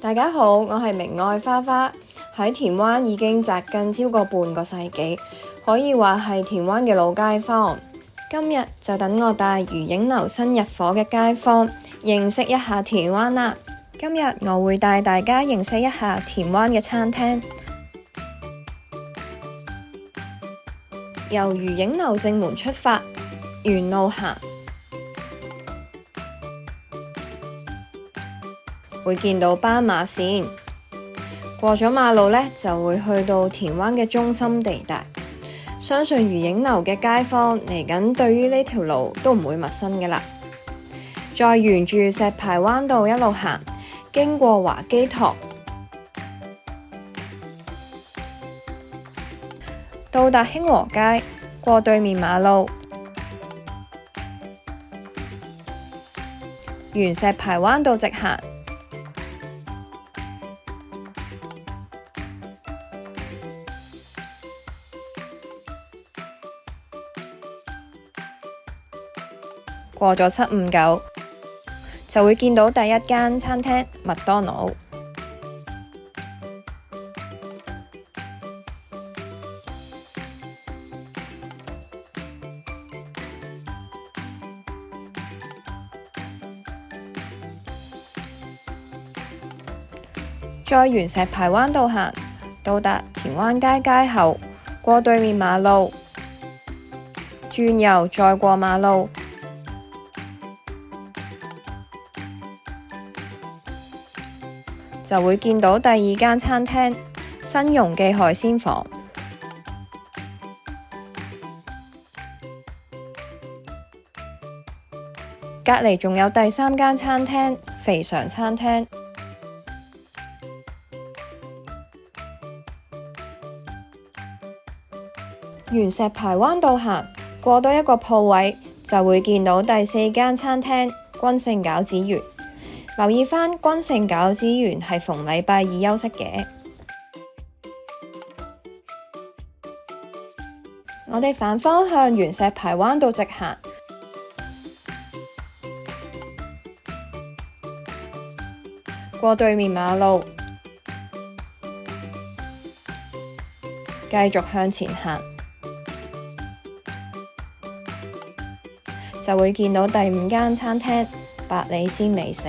大家好，我係明愛花花，喺田灣已經紮根超過半個世紀，可以話係田灣嘅老街坊。今日就等我帶如影樓新入伙嘅街坊認識一下田灣啦。今日我會帶大家認識一下田灣嘅餐廳。由如影樓正門出發，沿路行，會見到斑馬線，過咗馬路呢，就會去到田灣嘅中心地帶。相信如影樓嘅街坊嚟緊，對於呢條路都唔會陌生㗎喇。再沿住石排灣道一路行，經過華基託，到達興和街，過對面馬路，沿石排灣道直行，過咗759，就會見到第一間餐廳麥當勞。再沿石排灣道行，到達田灣街街口，過對面馬路，轉右再過馬路，就會見到第二間餐廳新榮記海鮮舫。隔離仲有第三間餐廳肥常餐廳。沿石排灣道行，過多一個鋪位，就會見到第四間餐廳君盛餃子園。留意返君盛餃子園係逢禮拜二休息嘅。我哋反方向沿石排灣道直行，過對面馬路，繼續向前行，就會見到第5間餐廳百里鮮美食。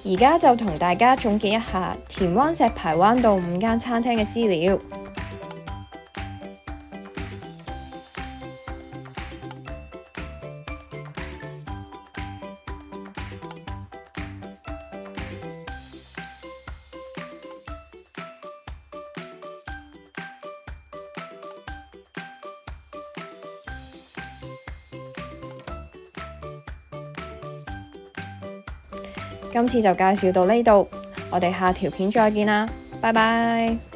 而家就同大家總結一下田灣石排灣道5間餐廳嘅資料。今次就介紹到呢度，我哋下條片再見啦，拜拜。